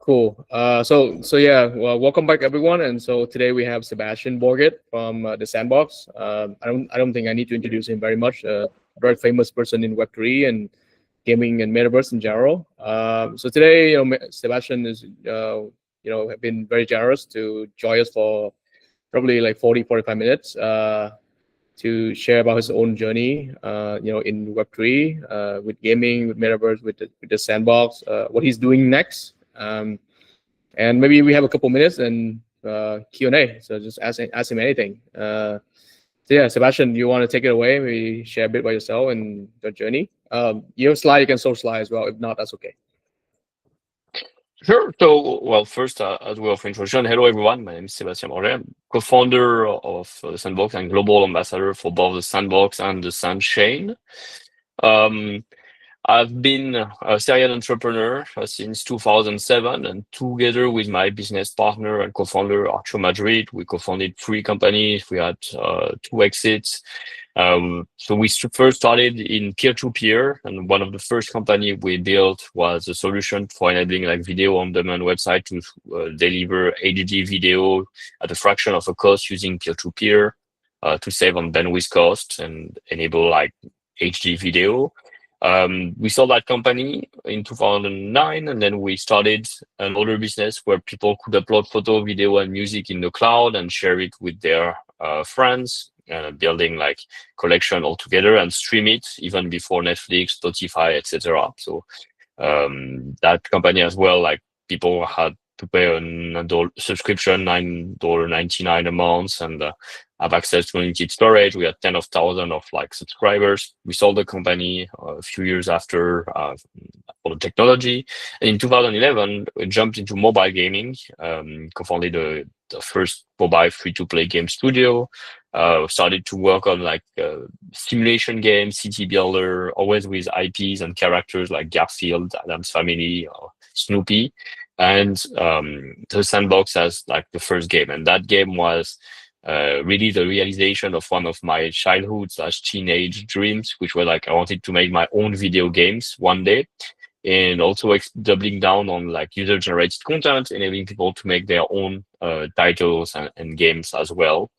Cool. So yeah, well, welcome back everyone. And so today we have Sebastien Borget from the Sandbox. I don't think I need to introduce him very much. A very famous person in Web3 and gaming and metaverse in general. So today, Sebastien is have been very generous to join us for probably like 40-45 minutes to share about his own journey, in Web3, with gaming, with metaverse, with the Sandbox, what he's doing next. And maybe we have a couple minutes and Q&A. So just ask him anything. So yeah, Sebastien, you want to take it away? Maybe share a bit about yourself and your journey. You have a slide, you can show slide as well. If not, that's okay. Sure. So, well, first, as well for introduction, hello everyone. My name is Sebastien Borget. I'm co-founder of the Sandbox and global ambassador for both the Sandbox and the SANDChain. I've been a serial entrepreneur since 2007, and together with my business partner and co-founder Arturo Madrid, we co-founded 3 companies. We had 2 exits. So we first started in peer-to-peer, and one of the first company we built was a solution for enabling like video on demand website to deliver HD video at a fraction of a cost using peer-to-peer to save on bandwidth cost and enable like HD video. We sold that company in 2009, and then we started another business where people could upload photo, video, and music in the cloud and share it with their friends, building like collection all together and stream it even before Netflix, Spotify, etc. So that company as well, like people had to pay an adult subscription, $9.99 a month, and have access to unlimited storage. We had 10,000 of like subscribers. We sold the company a few years after for the technology. And in 2011, we jumped into mobile gaming, co-founded the first mobile free-to-play game studio. Started to work on like simulation games, city builder, always with IPs and characters like Garfield, Addams Family, or Snoopy. And the Sandbox as like the first game. And that game was really the realization of one of my childhood/teenage dreams, which were like I wanted to make my own video games one day, and also doubling down on like user-generated content, enabling people to make their own titles and games as well,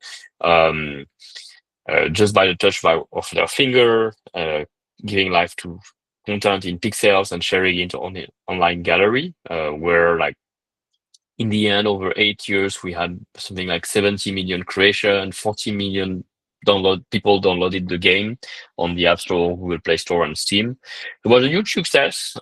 just by the touch of their finger, giving life to content in pixels and sharing it on the online gallery, where like in the end, over 8 years, we had something like 70 million creation, 40 million people downloaded the game on the App Store, Google Play Store, and Steam. It was a huge success.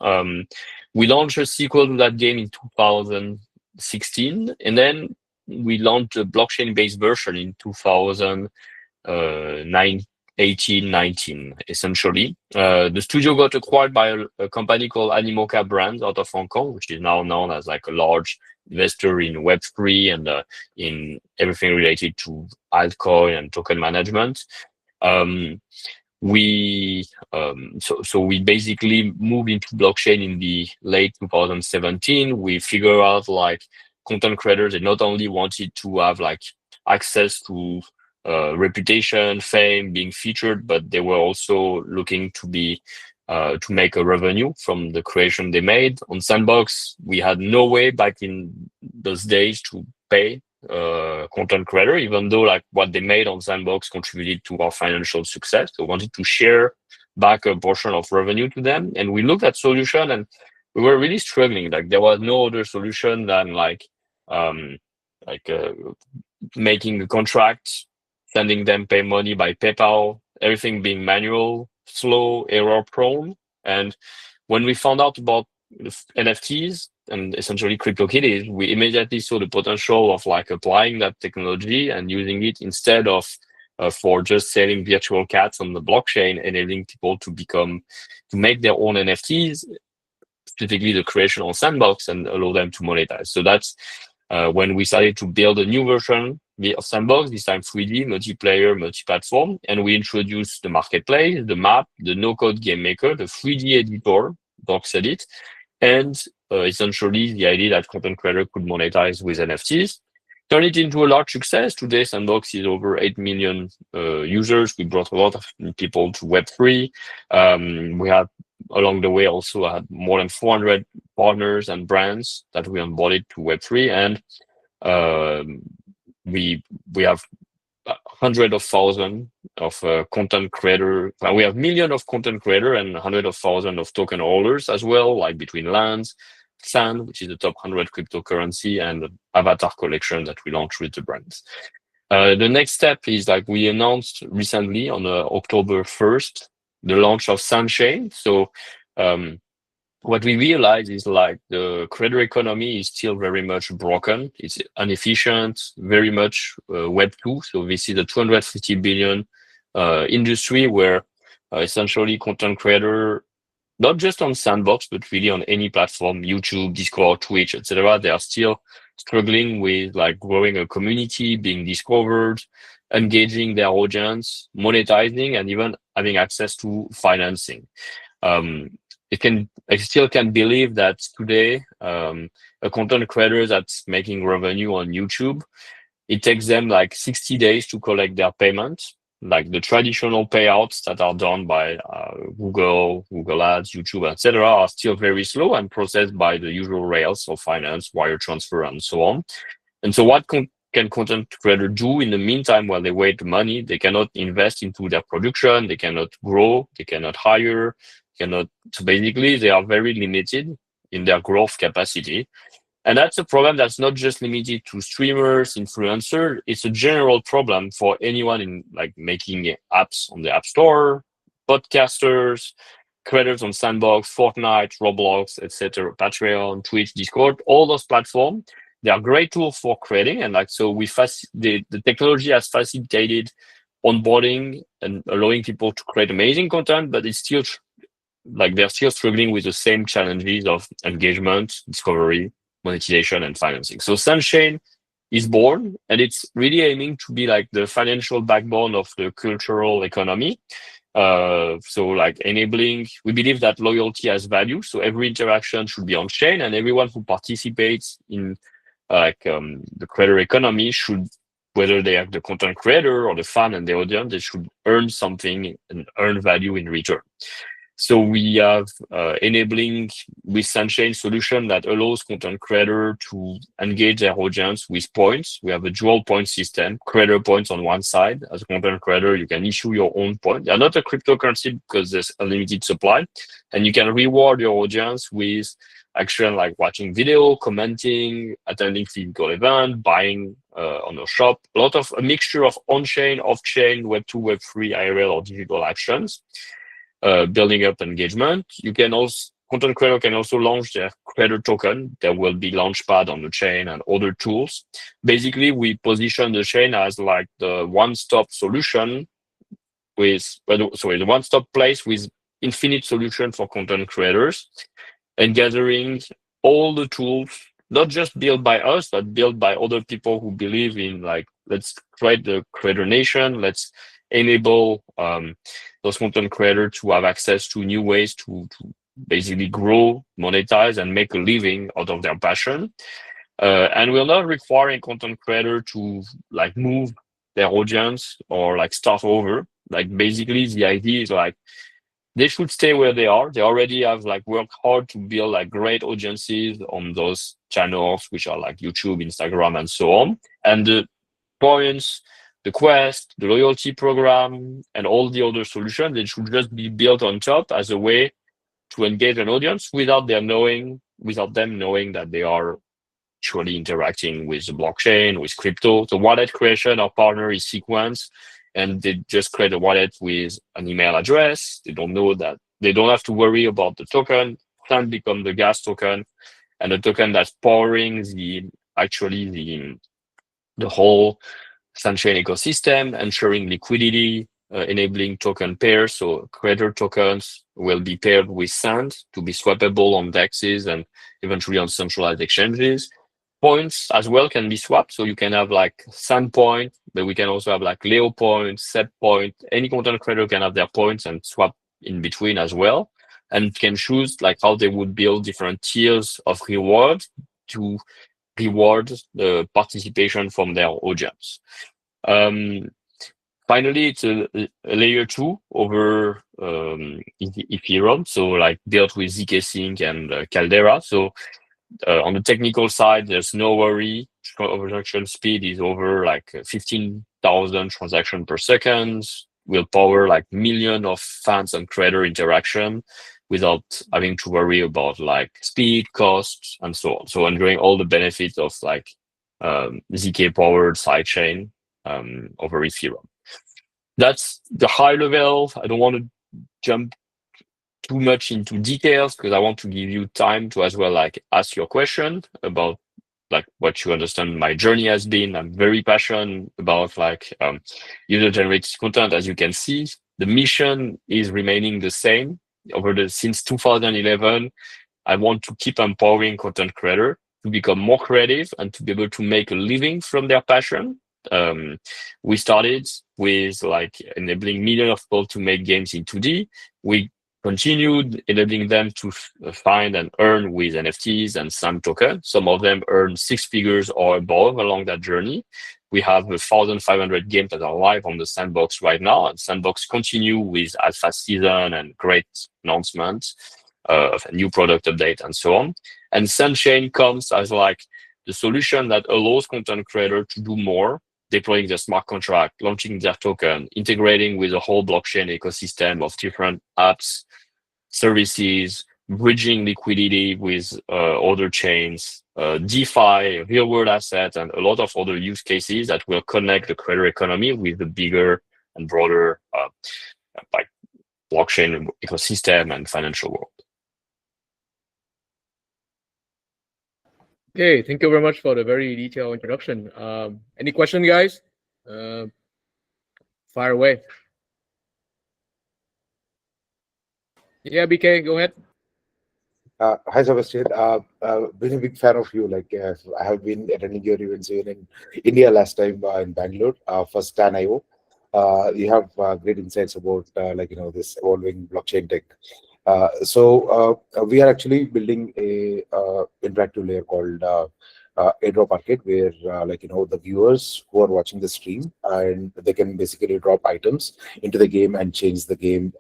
We launched a sequel to that game in 2016, and then we launched a blockchain-based version in 2018, 19, essentially. The studio got acquired by a company called Animoca Brands out of Hong Kong, which is now known as like a large investor in Web3 and in everything related to altcoin and token management. We basically moved into blockchain in the late 2017. We figured out like content creators, they not only wanted to have like access to reputation, fame, being featured, but they were also looking to make a revenue from the creation they made. On Sandbox, we had no way back in those days to pay content creator, even though like what they made on Sandbox contributed to our financial success. So we wanted to share back a portion of revenue to them. And we looked at solution and we were really struggling. Like there was no other solution than making the contract, sending them pay money by PayPal, everything being manual, slow, error prone. And when we found out about NFTs and essentially CryptoKitties, we immediately saw the potential of like applying that technology and using it instead of for just selling virtual cats on the blockchain, enabling people to make their own NFTs, specifically the creation on Sandbox, and allow them to monetize. So that's when we started to build a new version of Sandbox, this time 3D, multiplayer, multi-platform, and we introduced the marketplace, the map, the no-code game maker, the 3D editor, Box Edit, and essentially the idea that content creator could monetize with NFTs. Turn it into a large success. Today, Sandbox is over 8 million users. We brought a lot of people to Web3. We have along the way, also had more than 400 partners and brands that we onboarded to Web3, and we have hundreds of thousands of content creator. We have millions of content creator and hundreds of thousands of token holders as well, like between lands, Sand, which is the top 100 cryptocurrency, and the avatar collection that we launched with the brands. The next step is like we announced recently on October 1st, the launch of SANDChain. So what we realize is like the creator economy is still very much broken. It's inefficient, very much Web2. So this is a 250 billion industry where essentially content creator, not just on Sandbox, but really on any platform, YouTube, Discord, Twitch, etc., they are still struggling with like growing a community, being discovered, engaging their audience, monetizing, and even having access to financing. I still can't believe that today, a content creator that's making revenue on YouTube, it takes them like 60 days to collect their payments. Like the traditional payouts that are done by Google Ads, YouTube, etc., are still very slow and processed by the usual rails of finance, wire transfer, and so on. And so what can content creator do in the meantime while they wait the money? They cannot invest into their production, they cannot grow, they cannot hire, so basically they are very limited in their growth capacity. And that's a problem that's not just limited to streamers, influencers. It's a general problem for anyone in like making apps on the App Store, podcasters, creators on Sandbox, Fortnite, Roblox, etc., Patreon, Twitch, Discord, all those platforms. They are great tools for creating, and like so, the technology has facilitated onboarding and allowing people to create amazing content, but it's still like they're still struggling with the same challenges of engagement, discovery, monetization, and financing. So SANDChain is born, and it's really aiming to be like the financial backbone of the cultural economy. So like enabling, we believe that loyalty has value. So every interaction should be on chain, and everyone who participates in the creator economy should, whether they are the content creator or the fan and the audience, they should earn something and earn value in return. So we have enabling with SANDChain solution that allows content creator to engage their audience with points. We have a dual point system, creator points on one side. As a content creator, you can issue your own point. They are not a cryptocurrency because there's unlimited supply, and you can reward your audience with action like watching video, commenting, attending physical event, buying on a shop. A mixture of on-chain, off-chain, Web2, Web3, IRL, or digital actions. Building up engagement. You can also, content creator can also launch their creator token. There will be launchpad on the chain and other tools. Basically, we position the chain as like the one-stop solution the one-stop place with infinite solution for content creators, and gathering all the tools, not just built by us, but built by other people who believe in like, let's create the creator nation, let's enable those content creators to have access to new ways to basically grow, monetize, and make a living out of their passion. And we're not requiring content creator to like move their audience or like start over. Like basically the idea is like they should stay where they are. They already have like worked hard to build like great audiences on those channels, which are like YouTube, Instagram, and so on. And the points, the quest, the loyalty program, and all the other solutions, they should just be built on top as a way to engage an audience without them knowing that they are actually interacting with the blockchain, with crypto. The wallet creation, our partner is Sequence, and they just create a wallet with an email address. They don't know that they don't have to worry about the token. Can become the gas token, and the token that's powering the whole SANDChain ecosystem, ensuring liquidity, enabling token pairs. So creator tokens will be paired with Sand to be swappable on DEXs and eventually on centralized exchanges. Points as well can be swapped. So you can have like Sand point, but we can also have like Leo point, Seb point. Any content creator can have their points and swap in between as well, and can choose like how they would build different tiers of reward to reward the participation from their audience. Finally, it's a layer 2 over Ethereum, so like built with zk Sync and Caldera. So on the technical side, there's no worry. Transaction speed is over like 15,000 transactions per second. Will power like millions of fans and creator interaction without having to worry about like speed, cost, and so on. So enjoying all the benefits of like zk powered sidechain over Ethereum. That's the high level. I don't want to jump too much into details because I want to give you time to as well like ask your question about like what you understand my journey has been. I'm very passionate about like user generated content. As you can see, the mission is remaining the same since 2011. I want to keep empowering content creator to become more creative and to be able to make a living from their passion. We started with like enabling millions of people to make games in 2D. We continued enabling them to find and earn with NFTs and SAM token. Some of them earn 6 figures or above along that journey. We have 1,500 games that are live on the Sandbox right now, and Sandbox continue with alpha season and great announcements of a new product update and so on. And SANDChain comes as like the solution that allows content creators to do more, deploying their smart contract, launching their token, integrating with a whole blockchain ecosystem of different apps, services, bridging liquidity with other chains, DeFi, real-world assets, and a lot of other use cases that will connect the creator economy with the bigger and broader like blockchain ecosystem and financial world. Okay, thank you very much for the very detailed introduction. Any questions, guys? Fire away. Yeah, BK, go ahead. Hi, Sebastien. Been a big fan of you. Like, I have been attending your events even in India last time in Bangalore, first STAN.io. You have great insights about this evolving blockchain tech. So we are actually building a interactive layer called airdrop arcade, where the viewers who are watching the stream, and they can basically drop items into the game and change the game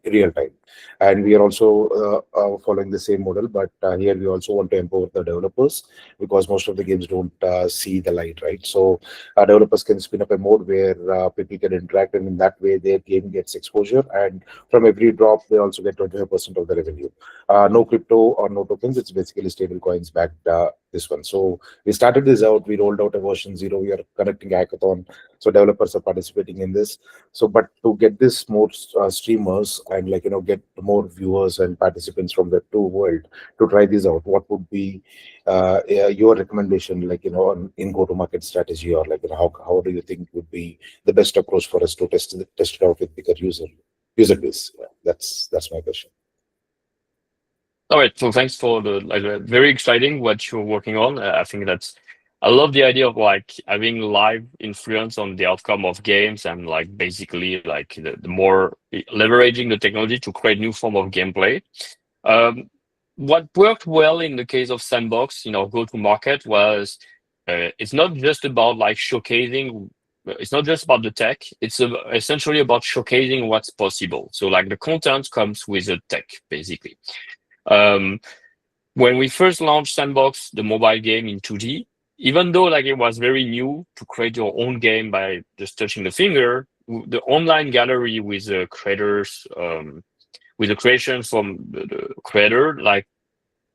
in real time. And we are also following the same model, but here we also want to empower the developers, because most of the games don't see the light, right? So developers can spin up a mode where people can interact, and in that way their game gets exposure, and from every drop they also get 25% of the revenue. No crypto or no tokens, it's basically stable coins backed this one. So we started this out, we rolled out a version 0, we are conducting a hackathon, so developers are participating in this. So but to get this more streamers and get more viewers and participants from the two world to try this out, what would be your recommendation, in go-to-market strategy, or how do you think would be the best approach for us to test it out with bigger user base? Yeah, that's my question. All right, so thanks for the very exciting what you're working on. I think I love the idea of like having live influence on the outcome of games, and like basically like the more leveraging the technology to create new form of gameplay. What worked well in the case of Sandbox, go to market, was it's not just about like showcasing. It's not just about the tech. It's essentially about showcasing what's possible. So like the content comes with the tech, basically. When we first launched Sandbox, the mobile game in 2D, even though like it was very new to create your own game by just touching the finger, the online gallery with the creators, with the creation from the creator, like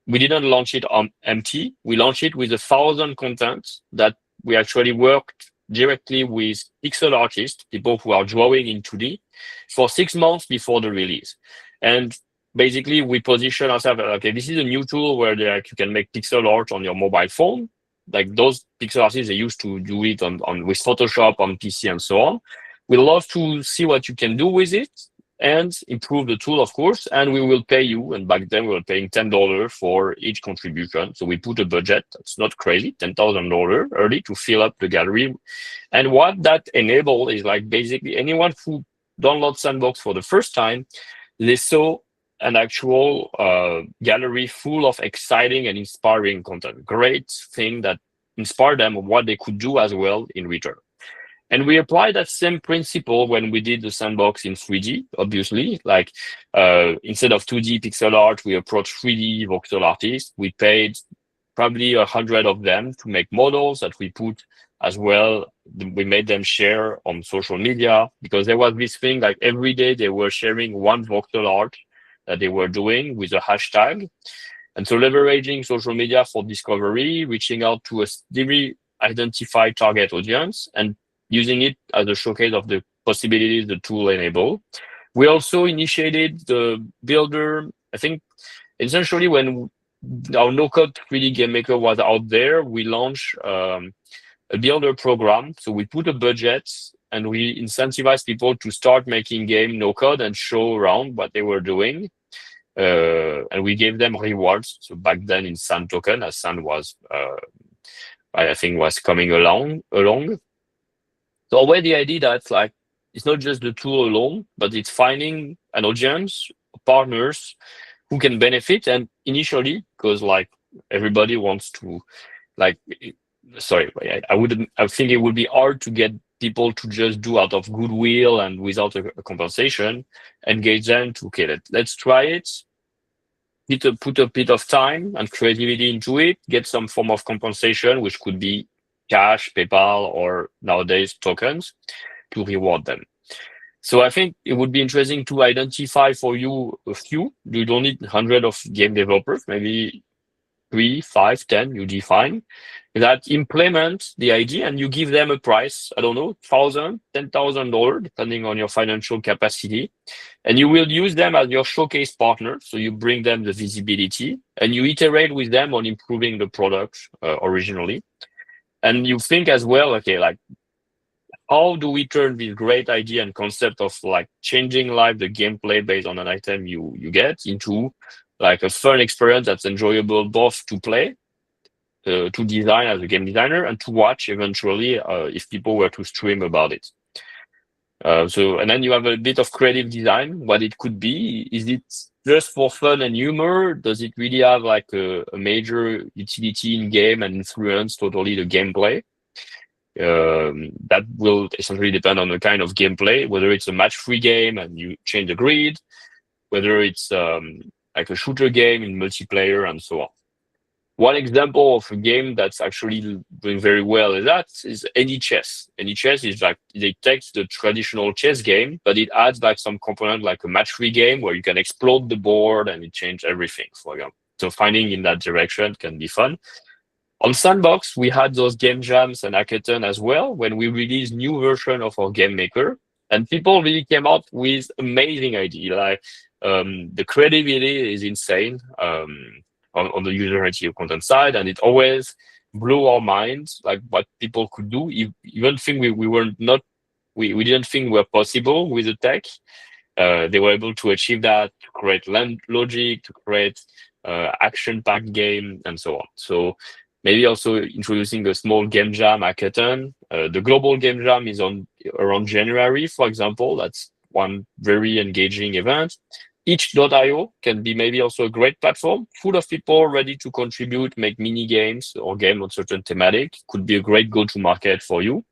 we didn't launch it on empty. We launched it with 1,000 contents that we actually worked directly with pixel artists, people who are drawing in 2D, for 6 months before the release. And basically, we position ourselves, okay, this is a new tool where you can make pixel art on your mobile phone. Like those pixel artists, they used to do it on with Photoshop on PC and so on. We love to see what you can do with it and improve the tool, of course, and we will pay you. And back then we were paying $10 for each contribution. So we put a budget, it's not crazy, $10,000 early to fill up the gallery. And what that enabled is like basically anyone who downloads Sandbox for the first time, they saw an actual gallery full of exciting and inspiring content. Great thing that inspired them of what they could do as well in return. And we applied that same principle when we did the sandbox in 3D, obviously. Like instead of 2D pixel art, we approached 3D voxel artists. We paid probably 100 of them to make models that we put as well. We made them share on social media because there was this thing like every day they were sharing one voxel art that they were doing with a hashtag. And so leveraging social media for discovery, reaching out to a very identified target audience and using it as a showcase of the possibilities the tool enable. We also initiated the builder. I think essentially when our no-code 3D game maker was out there, we launched a builder program. So we put a budget and we incentivize people to start making game no-code and show around what they were doing. And we gave them rewards. So back then in Sand token, as Sand was, I think, was coming along. So already the idea that like it's not just the tool alone, but it's finding an audience, partners who can benefit. And initially, because like everybody wants to, like, sorry, I think it would be hard to get people to just do out of goodwill and without a compensation, engage them to, okay, let's try it, put a bit of time and creativity into it, get some form of compensation, which could be cash, PayPal, or nowadays tokens to reward them. So I think it would be interesting to identify for you a few. You don't need hundreds of game developers, maybe 3, 5, 10, you define, that implement the idea and you give them a price, I don't know, $1,000, $10,000, depending on your financial capacity. And you will use them as your showcase partner. So you bring them the visibility and you iterate with them on improving the product originally. And you think as well, okay, like, how do we turn this great idea and concept of like changing live the gameplay based on an item you get into like a fun experience that's enjoyable both to play, to design as a game designer, and to watch eventually if people were to stream about it. And then you have a bit of creative design, what it could be. Is it just for fun and humor? Does it really have like a major utility in game and influence totally the gameplay? That will essentially depend on the kind of gameplay, whether it's a match-free game and you change the grid, whether it's like a shooter game in multiplayer and so on. One example of a game that's actually doing very well is Any Chess. Any Chess is like, it takes the traditional chess game, but it adds like some component like a match-free game where you can explode the board and it changes everything, for example. So finding in that direction can be fun. On Sandbox, we had those game jams and hackathon as well when we released new version of our game maker, and people really came out with amazing ideas. Like the creativity is insane on the user-native content side, and it always blew our minds like what people could do. Even think we didn't think were possible with the tech. They were able to achieve that, to create land logic, to create action-packed game, and so on. So maybe also introducing a small game jam hackathon. The global game jam is on around January, for example. That's one very engaging event. Itch.io can be maybe also a great platform, full of people ready to contribute, make mini games or game on certain thematic. Could be a great go-to-market for you.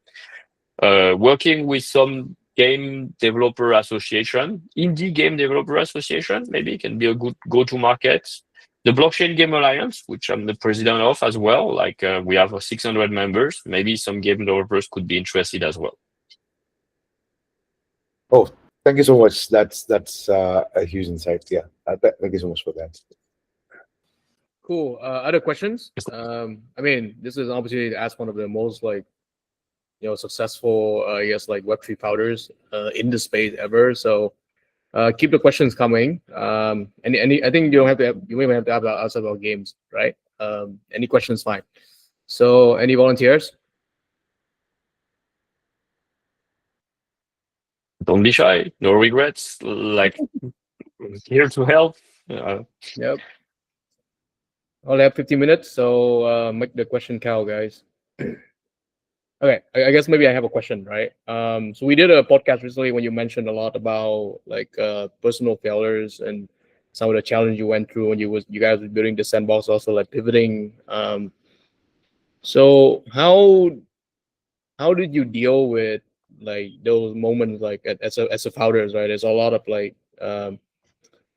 Working with some game developer association, indie game developer association, maybe can be a good go-to-market. The Blockchain Game Alliance, which I'm the president of as well, like we have 600 members. Maybe some game developers could be interested as well. Oh, thank you so much. That's a huge insight. Yeah, thank you so much for that. Cool. Other questions? I mean, this is an opportunity to ask one of the most like, successful, I guess, like Web3 founders in the space ever. So keep the questions coming. Any, I think you may have to have outside about games, right? Any questions, fine. So any volunteers? Don't be shy. No regrets. Like here to help. Yep. Only have 15 minutes, so make the question count, guys. Okay, I guess maybe I have a question, right? So we did a podcast recently when you mentioned a lot about like personal failures and some of the challenge you went through when you guys were building the sandbox, also like pivoting. So how did you deal with like those moments, like as a founders, right? There's a lot of like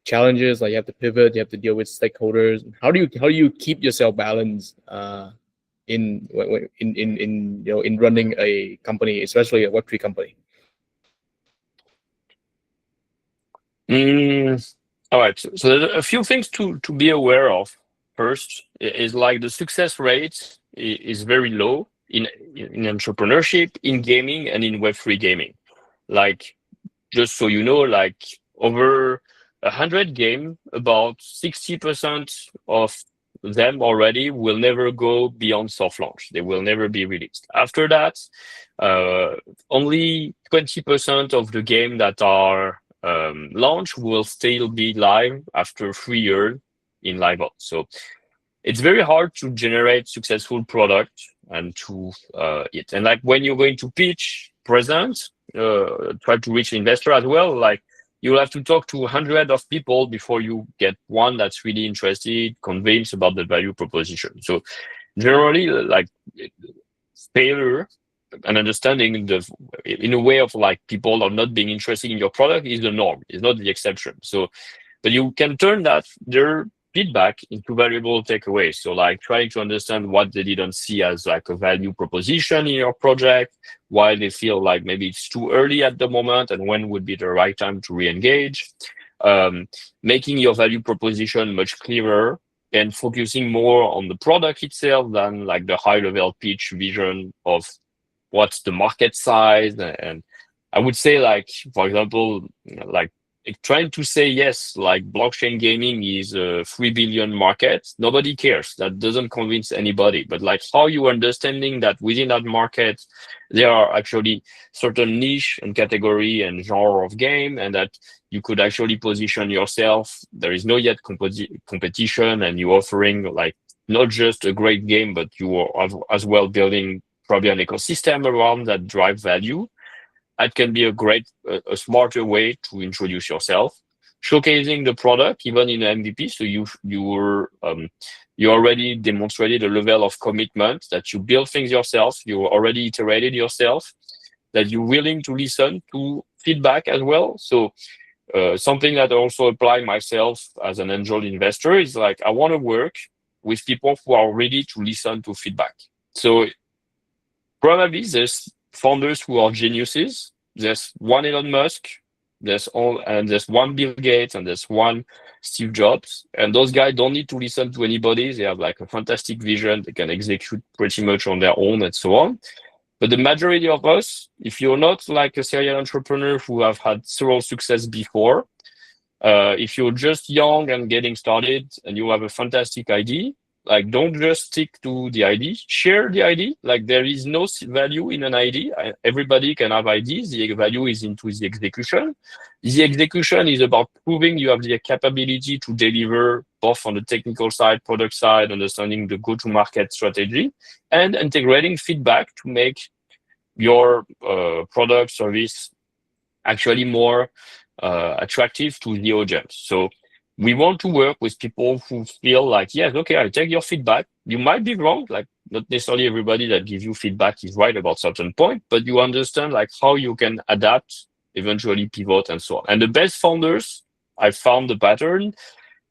challenges. Like you have to pivot, you have to deal with stakeholders. How do you keep yourself balanced in in running a company, especially a Web3 company? All right. So there's a few things to be aware of. First is like the success rate is very low in entrepreneurship, in gaming, and in Web3 gaming. Like, just so you know, like over 100 games, about 60% of them already will never go beyond soft launch. They will never be released. After that, only 20% of the game that are launch will still be live after 3 years in live ops. So it's very hard to generate successful product and to it. And like when you're going to pitch, present, try to reach investor as well, like you'll have to talk to 100 of people before you get one that's really interested, convinced about the value proposition. So generally, like failure and understanding in a way of like people are not being interested in your product is the norm, is not the exception. So, but you can turn their feedback into valuable takeaways. So like trying to understand what they didn't see as like a value proposition in your project, why they feel like maybe it's too early at the moment and when would be the right time to re-engage, making your value proposition much clearer and focusing more on the product itself than like the high level pitch vision of what's the market size. And I would say like, for example, like trying to say, yes, like blockchain gaming is a 3 billion market. Nobody cares. That doesn't convince anybody. But like how you understanding that within that market, there are actually certain niche and category and genre of game, and that you could actually position yourself. There is no yet competition, and you're offering like not just a great game, but you are as well building probably an ecosystem around that drive value. That can be a smarter way to introduce yourself, showcasing the product even in MVP. So you already demonstrated a level of commitment that you build things yourself. You already iterated yourself, that you're willing to listen to feedback as well. So something that I also apply myself as an angel investor is like I want to work with people who are ready to listen to feedback. So probably there's founders who are geniuses. There's one Elon Musk, there's one Bill Gates, and there's one Steve Jobs. And those guys don't need to listen to anybody. They have like a fantastic vision. They can execute pretty much on their own and so on. But the majority of us, if you're not like a serial entrepreneur who have had several success before, if you're just young and getting started and you have a fantastic idea, like don't just stick to the idea, share the idea. Like there is no value in an idea. Everybody can have ideas. The value is into the execution. The execution is about proving you have the capability to deliver both on the technical side, product side, understanding the go-to-market strategy, and integrating feedback to make your product service actually more attractive to the audience. So we want to work with people who feel like, yes, okay, I take your feedback. You might be wrong, like not necessarily everybody that gives you feedback is right about certain point, but you understand like how you can adapt, eventually pivot and so on. And the best founders, I found the pattern,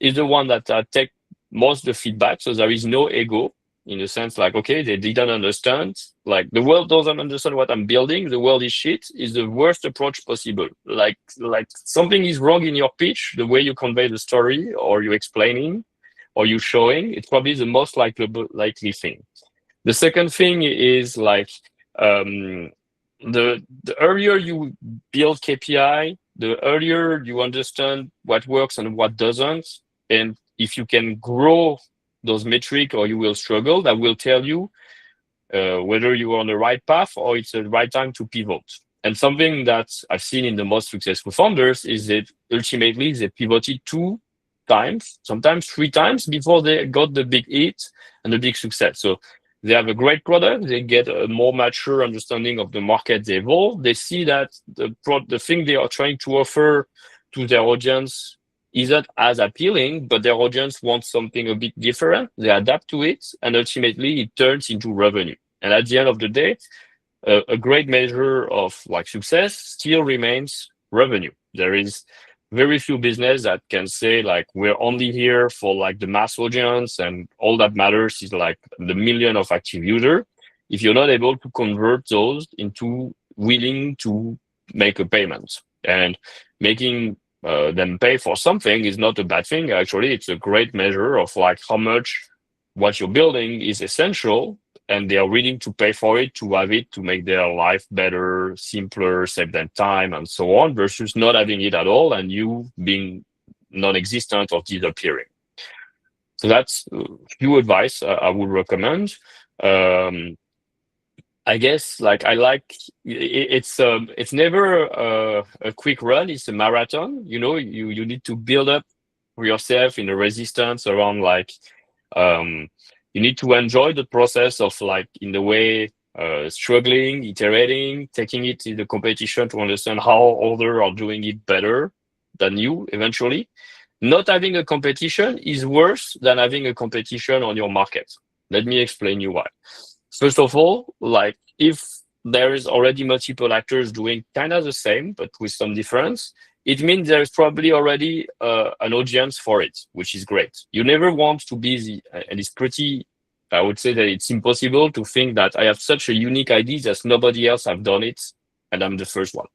is the one that take most of the feedback. So there is no ego in the sense like, okay, they didn't understand. Like the world doesn't understand what I'm building. The world is shit is the worst approach possible. Like something is wrong in your pitch, the way you convey the story or you explaining or you showing, it's probably the most likely thing. The second thing is like the earlier you build KPI, the earlier you understand what works and what doesn't. And if you can grow those metrics or you will struggle, that will tell you whether you're on the right path or it's the right time to pivot. And something that I've seen in the most successful founders is that ultimately they pivoted 2 times, sometimes 3 times before they got the big hit and the big success. So they have a great product, they get a more mature understanding of the market, they evolve, they see that the thing they are trying to offer to their audience isn't as appealing, but their audience wants something a bit different. They adapt to it, and ultimately it turns into revenue. And at the end of the day, a great measure of like success still remains revenue. There is very few business that can say like we're only here for like the mass audience and all that matters is like the million of active user. If you're not able to convert those into willing to make a payment, and making them pay for something is not a bad thing. Actually, it's a great measure of like how much what you're building is essential, and they are willing to pay for it, to have it, to make their life better, simpler, save them time, and so on, versus not having it at all and you being non-existent or disappearing. So that's a few advice I would recommend. I guess like I like it's never a quick run. It's a marathon. You know, you need to build up for yourself in a resistance around like you need to enjoy the process of like in the way struggling, iterating, taking it in the competition to understand how others are doing it better than you eventually. Not having a competition is worse than having a competition on your market. Let me explain you why. First of all, like if there is already multiple actors doing kind of the same, but with some difference, it means there's probably already an audience for it, which is great. You never want to be and it's pretty, I would say that it's impossible to think that I have such a unique idea that nobody else have done it, and I'm the first one.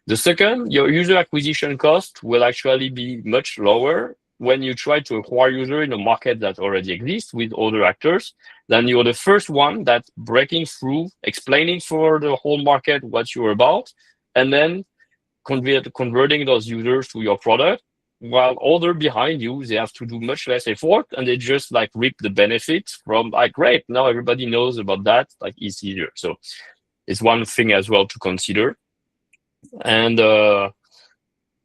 The second, your user acquisition cost will actually be much lower when you try to acquire user in a market that already exists with other actors. Then you're the first one that's breaking through, explaining for the whole market what you're about, and then converting those users to your product, while other behind you, they have to do much less effort and they just like reap the benefits from like, great, now everybody knows about that, like it's easier. So it's one thing as well to consider. And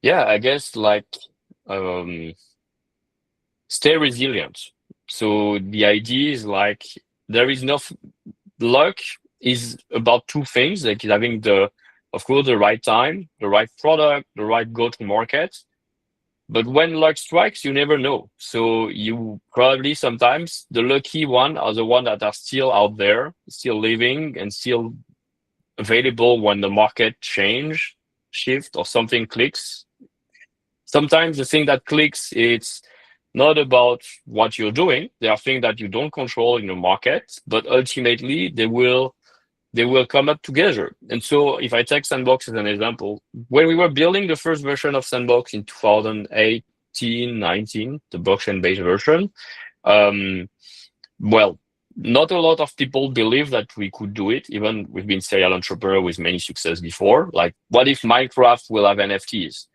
yeah, I guess like stay resilient. So the idea is like there is no luck is about two things, like having of course the right time, the right product, the right go-to-market. But when luck strikes, you never know. So you probably sometimes the lucky one are the ones that are still out there, still living and still available when the market shift or something clicks. Sometimes the thing that clicks, it's not about what you're doing. There are things that you don't control in the market, but ultimately they will come up together. And so if I take Sandbox as an example, when we were building the first version of Sandbox in 2018, 19, the blockchain-based version, well, not a lot of people believe that we could do it. Even we've been serial entrepreneur with many success before. Like, what if Minecraft will have NFTs?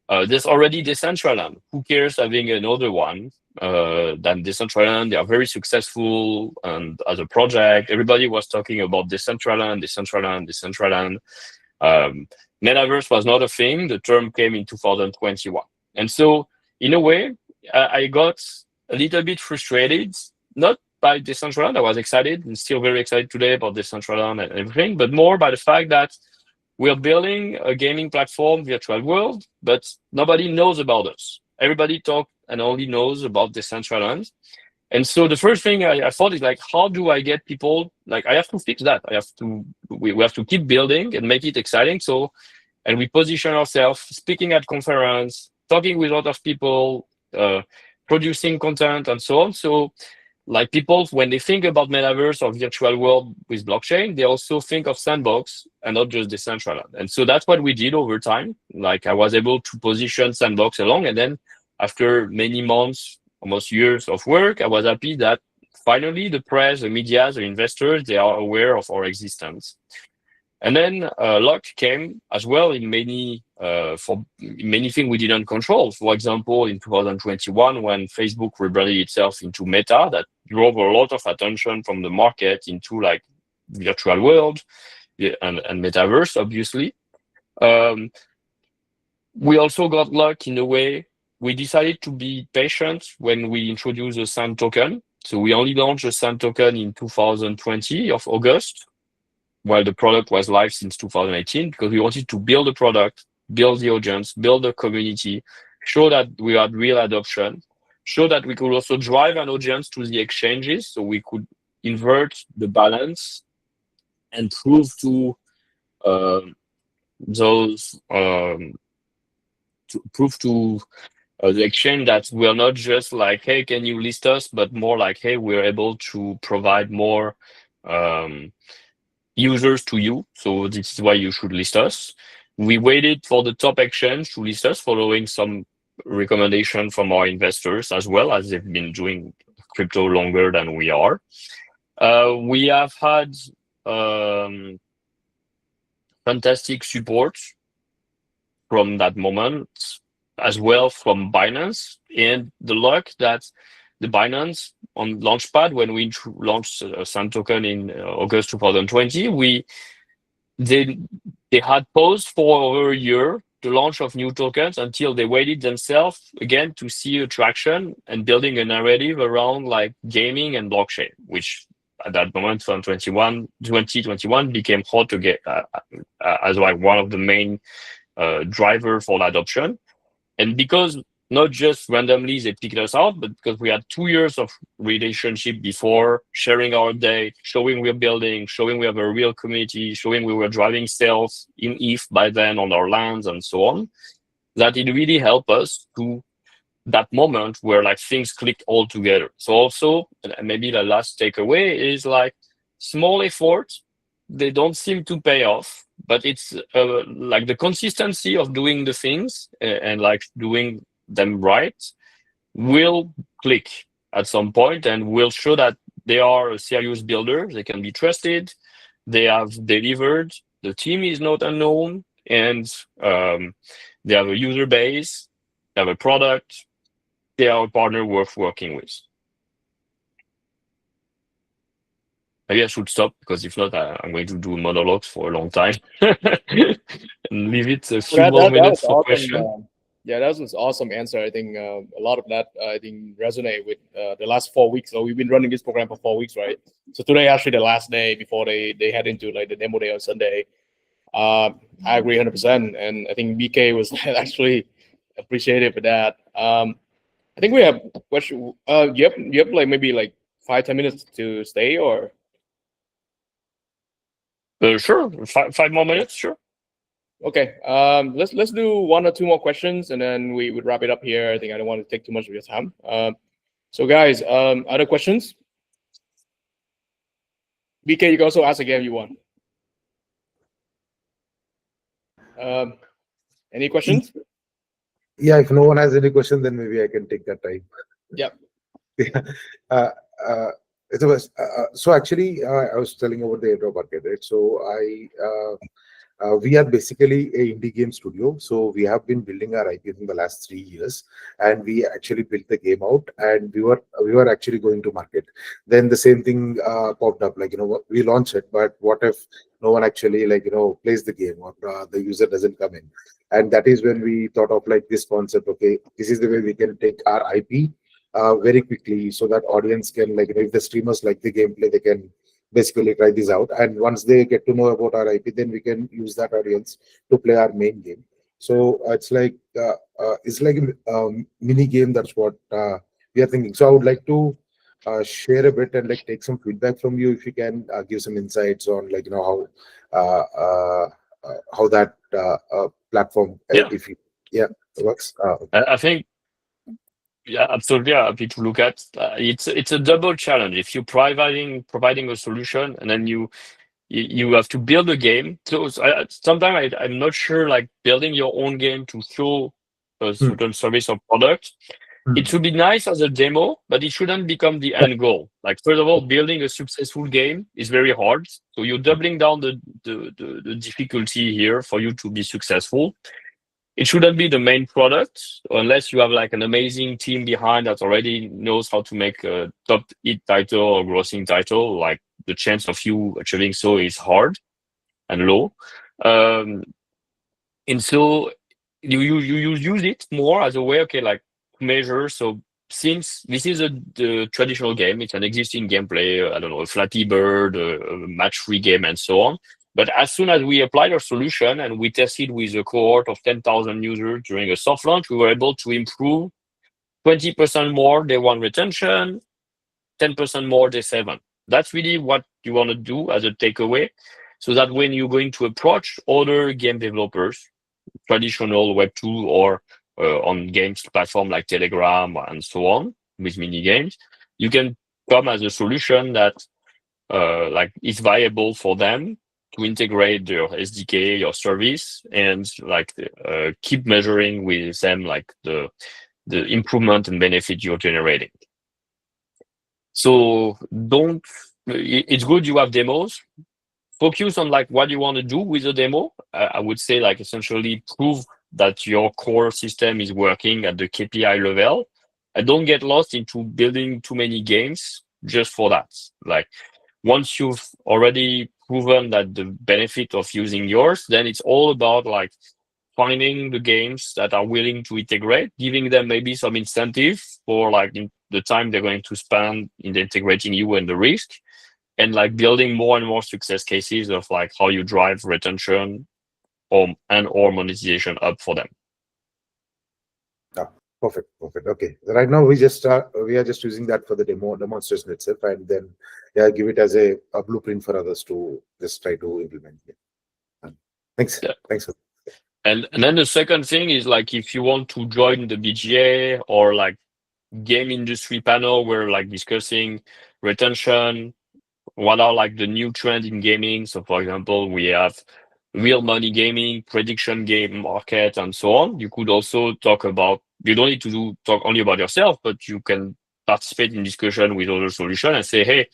There's already Decentraland. Who cares having another one than Decentraland? They are very successful, and as a project, everybody was talking about Decentraland. Metaverse was not a thing. The term came in 2021, and so in a way, I got a little bit frustrated. Not by Decentraland. I was excited and still very excited today about Decentraland and everything, but more by the fact that we're building a gaming platform, virtual world, but nobody knows about us. Everybody talks and only knows about Decentraland. And so the first thing I thought is like, how do I get people, like I have to fix that. We have to keep building and make it exciting. So, and we position ourselves, speaking at conference, talking with a lot of people, producing content and so on. So like people, when they think about metaverse or virtual world with blockchain, they also think of Sandbox and not just Decentraland. And so that's what we did over time. Like I was able to position Sandbox along. And then after many months, almost years of work, I was happy that finally the press, the media, the investors, they are aware of our existence. And then luck came as well in many things we didn't control. For example, in 2021, when Facebook rebranded itself into Meta, that drove a lot of attention from the market into like virtual world and metaverse, obviously. We also got luck in a way. We decided to be patient when we introduced the SAND token. So we only launched the SAND token in 2020 of August, while the product was live since 2018, because we wanted to build a product, build the audience, build a community, show that we had real adoption, show that we could also drive an audience to the exchanges, so we could invert the balance and prove to those to prove to the exchange that we are not just like, hey, can you list us, but more like, hey, we're able to provide more users to you, so this is why you should list us. We waited for the top exchange to list us, following some recommendation from our investors, as well as they've been doing crypto longer than we are. We have had fantastic support from that moment, as well from Binance, and the luck that the Binance on Launchpad, when we launched SAND token in August 2020, they had paused for over a year the launch of new tokens until they waited themselves again to see attraction and building a narrative around like gaming and blockchain, which at that moment, 2021 became hot to get as like one of the main driver for the adoption. And because not just randomly they picked us out, but because we had 2 years of relationship before, sharing our data, showing we're building, showing we have a real community, showing we were driving sales in ETH by then on our lands and so on, that it really helped us to that moment where like things clicked all together. So also, and maybe the last takeaway is like small efforts, they don't seem to pay off, but it's like the consistency of doing the things and like doing them right will click at some point and will show that they are a serious builder, they can be trusted, they have delivered, the team is not unknown, and they have a user base, they have a product, they are a partner worth working with. Maybe I should stop, because if not, I'm going to do monologues for a long time and leave it a few more minutes for questions. Yeah, that was an awesome answer. I think a lot of that I think resonate with the last 4 weeks. So we've been running this program for 4 weeks, right? So today actually the last day before they head into like the demo day on Sunday. I agree 100%, and I think BK was actually appreciative for that. I think we have question. You have like maybe like 5-10 minutes to stay, or Sure, five more minutes, sure. okay. Let's do 1 or 2 more questions, and then we would wrap it up here. I think I don't want to take too much of your time. So guys, other questions? BK, you can also ask again if you want. Any questions? Yeah, if no one has any question, then maybe I can take that time. Yep. Yeah. It was so actually I was telling about the airdrop market, right? So we are basically a indie game studio. So we have been building our IP in the last 3 years, and we actually built the game out, and we were actually going to market. Then the same thing popped up, like, we launched it, but what if no one actually plays the game, or the user doesn't come in? And that is when we thought of like this concept. Okay, this is the way we can take our IP very quickly, so that audience can if the streamers like the gameplay, they can basically try this out, and once they get to know about our IP, then we can use that audience to play our main game. So it's like a mini game. That's what we are thinking. So I would like to share a bit and take some feedback from you, if you can give some insights on how that platform if you works. I think, yeah, absolutely. Happy to look at. It's a double challenge. If you're providing a solution, and then you have to build a game. So sometimes I'm not sure, like building your own game to show a certain service or product. It should be nice as a demo, but it shouldn't become the end goal. Like, first of all, building a successful game is very hard. So you're doubling down the difficulty here for you to be successful. It shouldn't be the main product unless you have like an amazing team behind that already knows how to make a top hit title or grossing title. Like, the chance of you achieving so is hard and low. And so you use it more as a way, okay, like measure. So since this is the traditional game, it's an existing gameplay, I don't know, a Flappy Bird, a match-free game, and so on. But as soon as we applied our solution and we tested with a cohort of 10,000 users during a soft launch, we were able to improve 20% more day one retention, 10% more day 7. That's really what you want to do as a takeaway. so that when you're going to approach other game developers, traditional Web2 or on games platform like Telegram and so on with mini games, you can come as a solution that like is viable for them to integrate your SDK, your service, and like keep measuring with them like the improvement and benefit you're generating. So it's good you have demos. Focus on like what you want to do with the demo. I would say like essentially prove that your core system is working at the KPI level. And don't get lost into building too many games just for that. Like once you've already proven that the benefit of using yours, then it's all about like finding the games that are willing to integrate, giving them maybe some incentive for like the time they're going to spend in integrating you and the risk, and like building more and more success cases of like how you drive retention or monetization up for them. Perfect. Okay. Right now we are just using that for the demonstration itself, and then give it as a blueprint for others to just try to implement. Thanks. Yeah. Thanks. And then the second thing is like if you want to join the BGA or like game industry panel, we're like discussing retention, what are like the new trends in gaming. So for example, we have real money gaming, prediction game market, and so on. You could also talk about, you don't need to talk only about yourself, but you can participate in discussion with other solutions and say, hey,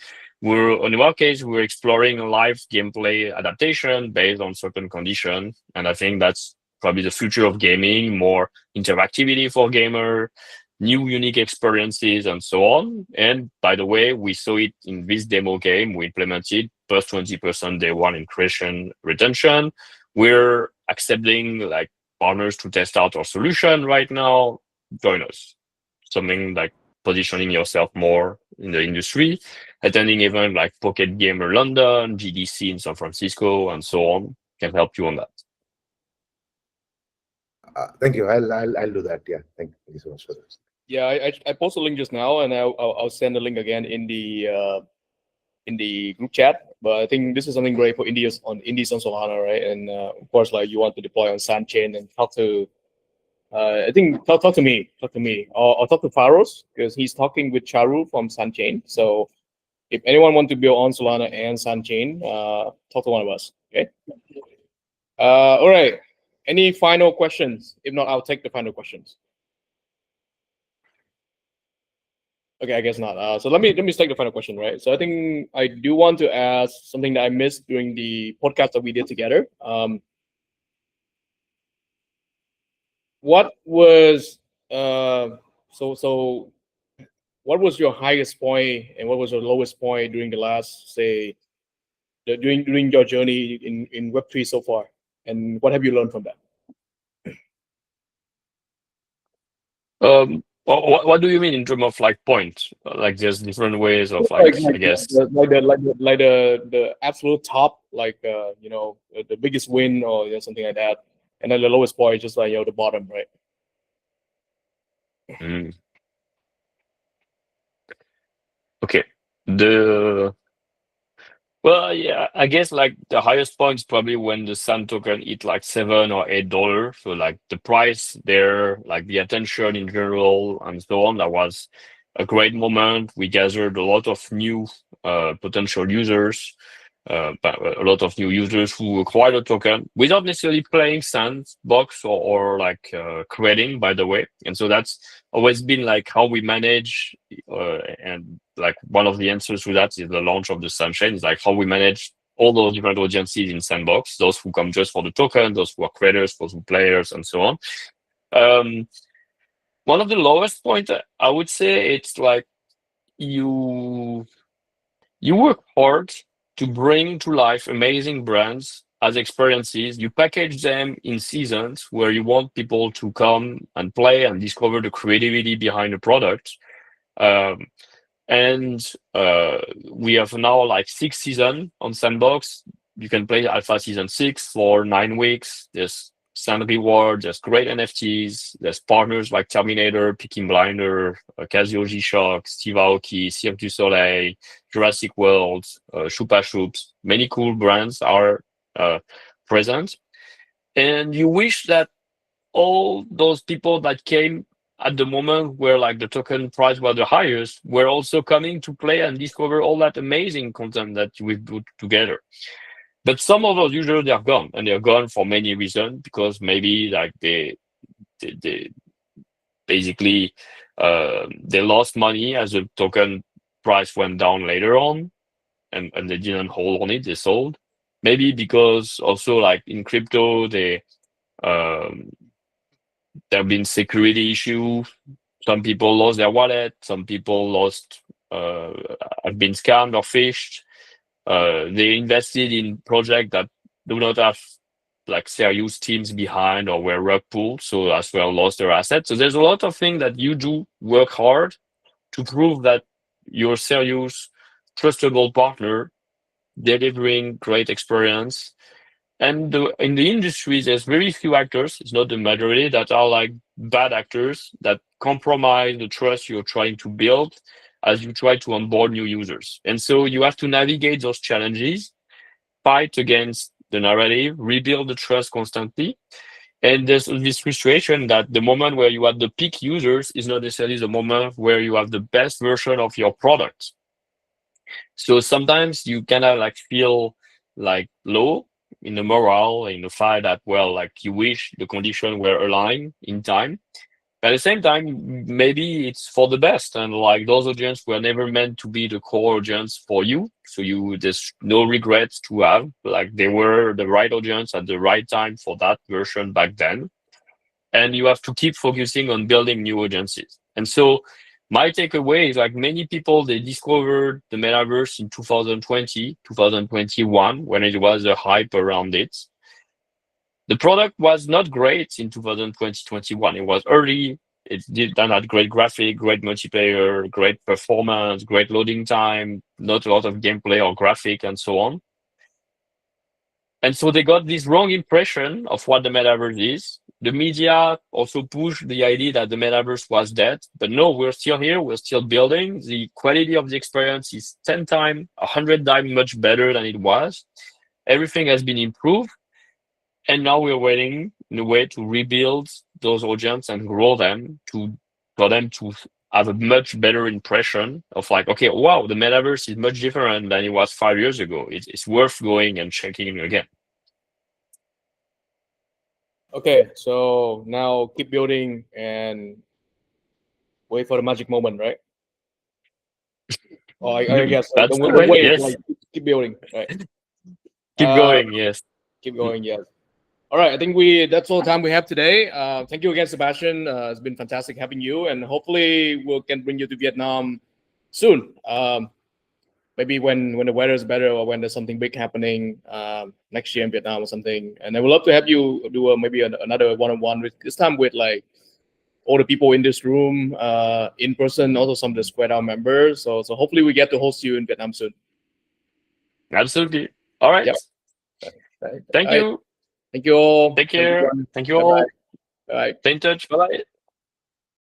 in our case, we're exploring a live gameplay adaptation based on certain conditions. And I think that's probably the future of gaming, more interactivity for gamer, new unique experiences, and so on. And by the way, we saw it in this demo game. We implemented plus 20% day one increase retention. We're accepting like partners to test out our solution right now. Join us. Something like positioning yourself more in the industry, attending events like Pocket Gamer London, GDC in San Francisco, and so on can help you on that. Thank you. I'll do that. Yeah. Thank you so much for this. Yeah, I posted a link just now, and I'll send the link again in the group chat. But I think this is something great for indies on Solana, right? And of course, like you want to deploy on SANDChain and talk to. I think talk to me, or talk to Faros, because he's talking with Charu from SANDChain. So if anyone want to build on Solana and SANDChain, talk to one of us. Okay. All right. Any final questions? If not, I'll take the final questions. Okay, I guess not. So let me take the final question, right? So I think I do want to ask something that I missed during the podcast that we did together. What was what was your highest point and what was your lowest point during the last, say, during your journey in Web3 so far, and what have you learned from that? What do you mean in terms of like points? Like there's different ways of like I guess the absolute top, like the biggest win or something like that, and then the lowest point is just like the bottom, right? Okay. Well, yeah, I guess like the highest point is probably when the Sand token hit like $7 or $8. So like the price there, like the attention in general and so on, that was a great moment. We gathered a lot of new potential users, but a lot of new users who acquired a token without necessarily playing Sandbox or like creating, by the way. And so that's always been like how we manage, and like one of the answers to that is the launch of the SANDChain. Is like how we manage all those different audiences in Sandbox, those who come just for the token, those who are creators, those who players, and so on. One of the lowest point, I would say, it's like you work hard to bring to life amazing brands as experiences. You package them in seasons where you want people to come and play and discover the creativity behind the product. And we have now like 6 seasons on Sandbox. You can play Alpha Season 6 for 9 weeks. There's Sand Reward, there's great NFTs, there's partners like Terminator, Peaky Blinder, Casio G-Shock, Steve Aoki, Cirque du Soleil, Jurassic World, Chupa Chups. Many cool brands are present. And you wish that all those people that came at the moment where like the token price was the highest were also coming to play and discover all that amazing content that we've put together. But some of those users, they are gone, and they're gone for many reasons, because maybe like they basically they lost money as the token price went down later on, and they didn't hold on it, they sold. Maybe because also like in crypto, there have been security issues. Some people lost their wallet. Some people have been scammed or phished. They invested in projects that do not have like serious teams behind or were rug pulled, so as well lost their assets. So there's a lot of things that you do work hard to prove that you're a serious, trustable partner, delivering great experience. And in the industry, there's very few actors, it's not the majority, that are like bad actors that compromise the trust you're trying to build as you try to onboard new users. And so you have to navigate those challenges, fight against the narrative, rebuild the trust constantly. And there's this frustration that the moment where you have the peak users is not necessarily the moment where you have the best version of your product. So sometimes you kind of like feel like low in the morale, in the fact that, well, like you wish the conditions were aligned in time. But at the same time, maybe it's for the best, and like those audience were never meant to be the core audience for you. So there's no regrets to have, like they were the right audience at the right time for that version back then. And you have to keep focusing on building new audiences. And so my takeaway is like many people, they discovered the metaverse in 2020, 2021, when it was a hype around it. The product was not great in 2020-21. It was early. It didn't have great graphic, great multiplayer, great performance, great loading time, not a lot of gameplay or graphic, and so on. And so they got this wrong impression of what the metaverse is. The media also pushed the idea that the metaverse was dead. But no, we're still here. We're still building. The quality of the experience is 10 times, 100 times much better than it was. Everything has been improved. And now we're waiting in a way to rebuild those audience and grow them for them to have a much better impression of like, okay, wow, the metaverse is much different than it was 5 years ago. It's worth going and checking again. Okay, so now keep building and wait for the magic moment, right? Oh, I guess That's don't the way, wait, yes. like, keep building, right? Keep going, yes. Keep going, yes. All right, I think that's all the time we have today. Thank you again, Sebastien. It's been fantastic having you, and hopefully we can bring you to Vietnam soon. Maybe when the weather is better, or when there's something big happening next year in Vietnam or something. And I would love to have you do maybe another one-on-one with this time with like all the people in this room in person, also some of the Square DAO members. So hopefully we get to host you in Vietnam soon. Absolutely. All right. Yep. Thank you. Thank you all. Take care. Thank you all. Bye. Stay in touch. Bye.